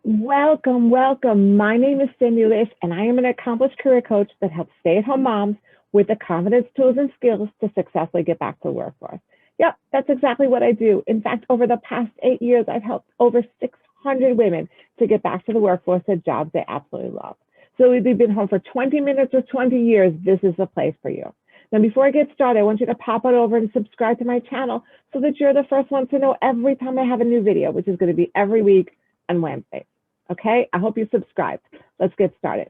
Welcome, welcome. My name is Cindy Lish, and I am an accomplished career coach that helps stay-at-home moms with the confidence, tools, and skills to successfully get back to the workforce. Yep, that's exactly what I do. In fact, over the past 8 years, I've helped over 600 women to get back to the workforce at jobs they absolutely love. So if you've been home for 20 minutes or 20 years, this is the place for you. Now, before I get started, I want you to pop on over and subscribe to my channel so that you're the first one to know every time I have a new video, which is going to be every week on Wednesdays. Okay, I hope you subscribed. Let's get started.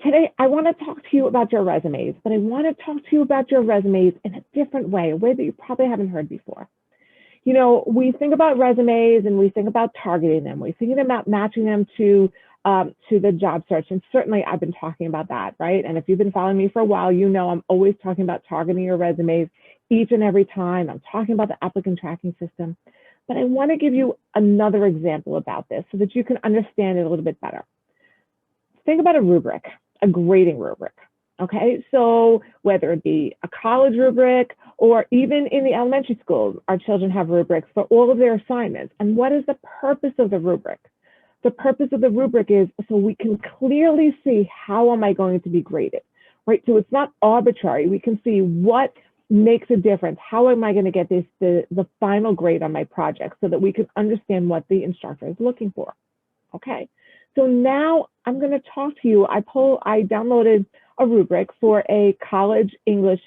Today, I want to talk to you about your resumes, but I want to talk to you about your resumes in a different way, a way that you probably haven't heard before. You know, we think about resumes and we think about targeting them. We think about matching them to the job search. And certainly I've been talking about that, right? And if you've been following me for a while, you know I'm always talking about targeting your resumes each and every time. I'm talking about the applicant tracking system. But I want to give you another example about this so that you can understand it a little bit better. Think about a rubric, a grading rubric. Okay, so whether it be a college rubric or even in the elementary school, our children have rubrics for all of their assignments. And what is the purpose of the rubric? The purpose of the rubric is so we can clearly see how am I going to be graded, right? So it's not arbitrary. We can see what makes a difference. How am I going to get the final grade on my project so that we can understand what the instructor is looking for? Okay, so now I'm going to talk to you. I downloaded a rubric for a college English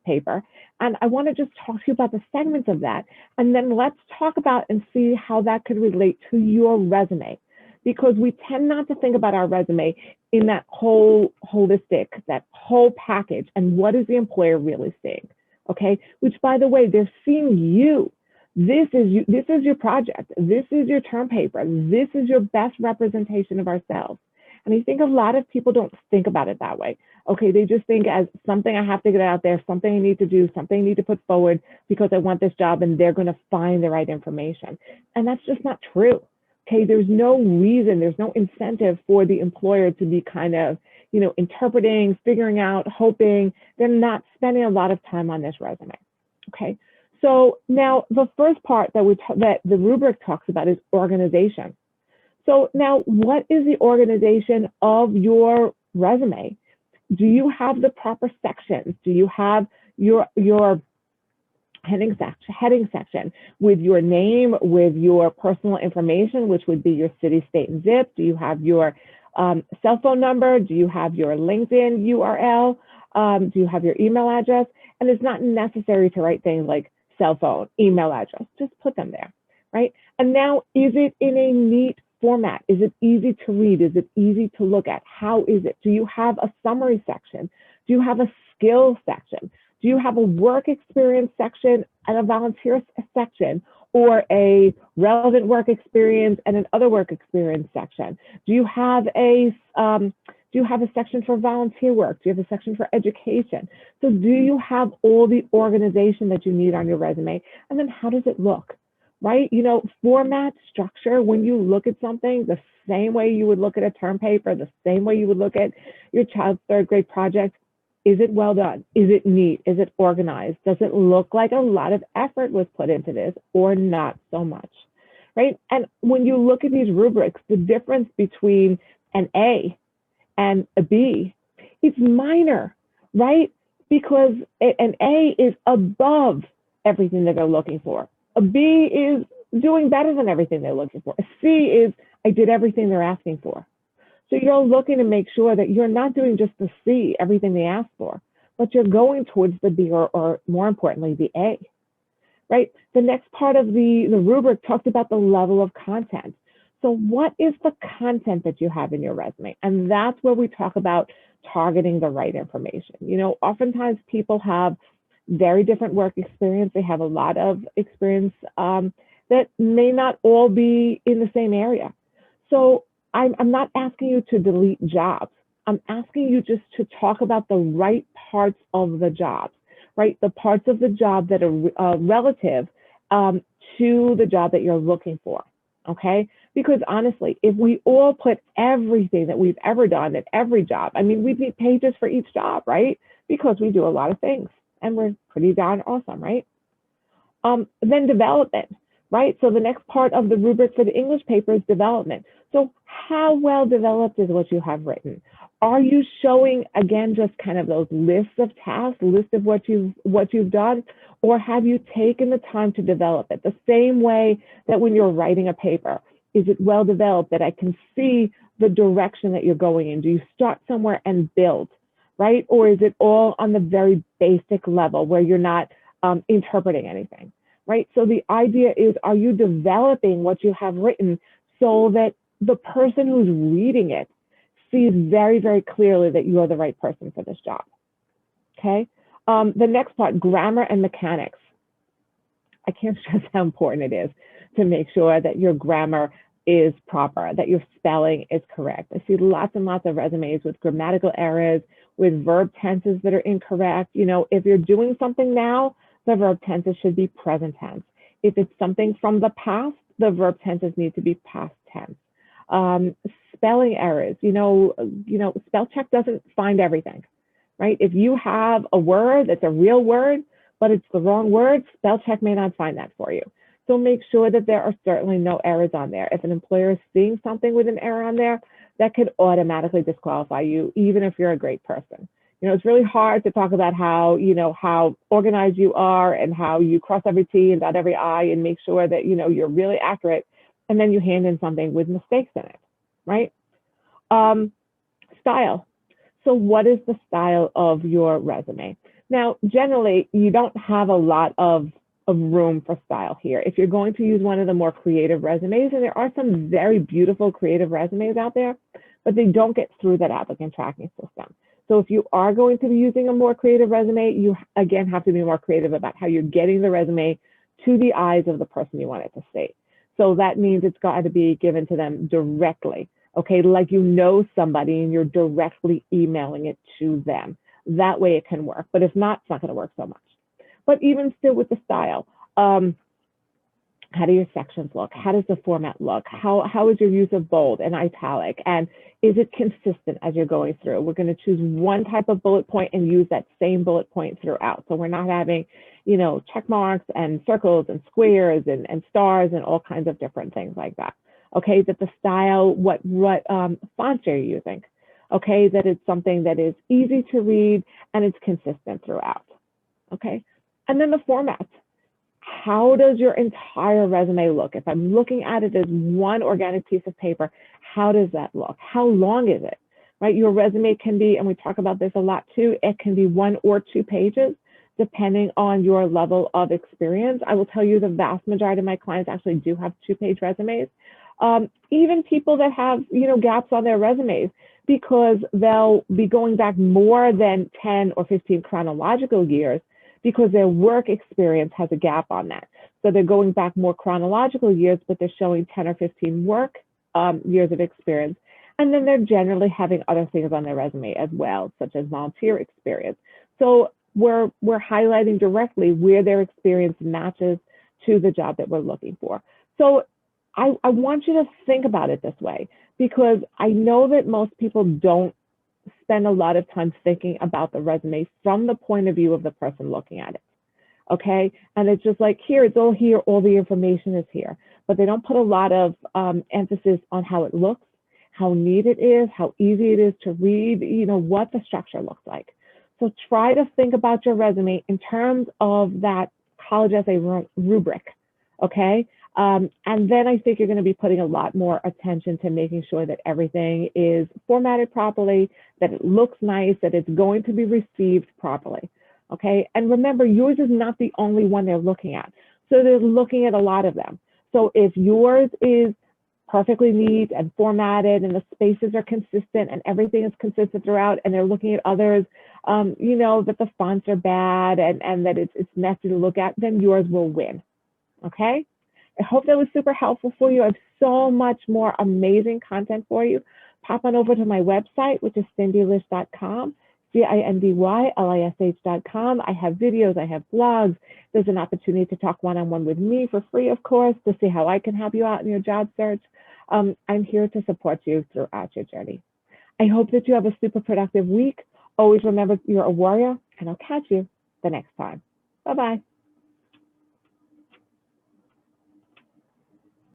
paper, and I want to just talk to you about the segments of that, and then let's talk about and see how that could relate to your resume, because we tend not to think about our resume in that whole holistic, that whole package, and what is the employer really seeing? Okay, which by the way, they're seeing you. This is your project. This is your term paper. This is your best representation of ourselves. And I think a lot of people don't think about it that way. Okay, they just think as something I have to get out there, something I need to do, something I need to put forward because I want this job and they're going to find the right information. And that's just not true. Okay, there's no reason, there's no incentive for the employer to be kind of, you know, interpreting, figuring out, hoping. They're not spending a lot of time on this resume. Okay, so now the first part that the rubric talks about is organization. So now, what is the organization of your resume? Do you have the proper sections? Do you have your heading section with your name, with your personal information, which would be your city, state, and zip? Do you have your cell phone number? Do you have your LinkedIn URL? Do you have your email address? And it's not necessary to write things like cell phone, email address. Just put them there, right? And now, is it in a neat format? Is it easy to read? Is it easy to look at? How is it? Do you have a summary section? Do you have a skill section? Do you have a work experience section and a volunteer section, or a relevant work experience and an other work experience section? Do you have a section for volunteer work? Do you have a section for education? So do you have all the organization that you need on your resume? And then how does it look? Right? You know, format, structure, when you look at something, the same way you would look at a term paper, the same way you would look at your child's third grade project. Is it well done? Is it neat? Is it organized? Does it look like a lot of effort was put into this or not so much? Right? And when you look at these rubrics, the difference between an A and a B, it's minor, right? Because an A is above everything that they're looking for. A B is doing better than everything they're looking for. A C is, I did everything they're asking for. So you're looking to make sure that you're not doing just the C, everything they ask for, but you're going towards the B or more importantly, the A, right? The next part of the rubric talked about the level of content. So what is the content that you have in your resume? And that's where we talk about targeting the right information. You know, oftentimes people have very different work experience. They have a lot of experience that may not all be in the same area. So I'm not asking you to delete jobs. I'm asking you just to talk about the right parts of the jobs, right? The parts of the job that are relative to the job that you're looking for, okay? Because honestly, if we all put everything that we've ever done at every job, I mean, we'd need pages for each job, right? Because we do a lot of things and we're pretty darn awesome, right? Then development. right? So the next part of the rubric for the English paper is development. So how well developed is what you have written? Are you showing, again, just kind of those lists of tasks, list of what you've done, or have you taken the time to develop it? The same way that when you're writing a paper, is it well developed that I can see the direction that you're going in? Do you start somewhere and build, right? Or is it all on the very basic level where you're not interpreting anything, right? So the idea is, are you developing what you have written so that the person who's reading it sees very, very clearly that you are the right person for this job, okay? The next part, grammar and mechanics. I can't stress how important it is to make sure that your grammar is proper, that your spelling is correct. I see lots and lots of resumes with grammatical errors, with verb tenses that are incorrect. You know, if you're doing something now, the verb tenses should be present tense. If it's something from the past, the verb tenses need to be past tense. Spelling errors, spell check doesn't find everything, right? If you have a word that's a real word, but it's the wrong word, spell check may not find that for you. So make sure that there are certainly no errors on there. If an employer is seeing something with an error on there, that could automatically disqualify you, even if you're a great person. You know, it's really hard to talk about how organized you are and how you cross every T and dot every I and make sure that, you're really accurate. And then you hand in something with mistakes in it, right? Style. So what is the style of your resume? Now, generally, you don't have a lot of room for style here. If you're going to use one of the more creative resumes, and there are some very beautiful creative resumes out there, but they don't get through that applicant tracking system. So if you are going to be using a more creative resume, you again have to be more creative about how you're getting the resume to the eyes of the person you want it to see. So that means it's got to be given to them directly, okay? Like somebody and you're directly emailing it to them. That way it can work, but if not, it's not going to work so much. But even still with the style, how do your sections look? How does the format look? How is your use of bold and italic? And is it consistent as you're going through? We're going to choose one type of bullet point and use that same bullet point throughout. So we're not having, check marks and circles and squares and stars and all kinds of different things like that. Okay, that the style, what fonts are you using? Okay, that it's something that is easy to read and it's consistent throughout. Okay, and then the format. How does your entire resume look? If I'm looking at it as one organic piece of paper, how does that look? How long is it? Right? Your resume can be, and we talk about this a lot too, it can be 1 or 2 pages, depending on your level of experience. I will tell you the vast majority of my clients actually do have 2-page resumes. Even people that have, gaps on their resumes, because they'll be going back more than 10 or 15 chronological years, because their work experience has a gap on that. So they're going back more chronological years, but they're showing 10 or 15 work years of experience. And then they're generally having other things on their resume as well, such as volunteer experience. So we're highlighting directly where their experience matches to the job that we're looking for. So I want you to think about it this way, because I know that most people don't spend a lot of time thinking about the resume from the point of view of the person looking at it, okay? And it's just like, here, it's all here, all the information is here, but they don't put a lot of emphasis on how it looks, how neat it is, how easy it is to read, what the structure looks like. So try to think about your resume in terms of that college essay rubric, okay? And then I think you're going to be putting a lot more attention to making sure that everything is formatted properly, that it looks nice, that it's going to be received properly. Okay. And remember, yours is not the only one they're looking at. So they're looking at a lot of them. So if yours is perfectly neat and formatted and the spaces are consistent and everything is consistent throughout, and they're looking at others, that the fonts are bad and that it's messy to look at, then yours will win. Okay. I hope that was super helpful for you. I have so much more amazing content for you. Pop on over to my website, which is cindylish.com, CINDYLISH.com. I have videos, I have blogs. There's an opportunity to talk one-on-one with me for free, of course, to see how I can help you out in your job search. I'm here to support you throughout your journey. I hope that you have a super productive week. Always remember you're a warrior, and I'll catch you the next time. Bye-bye.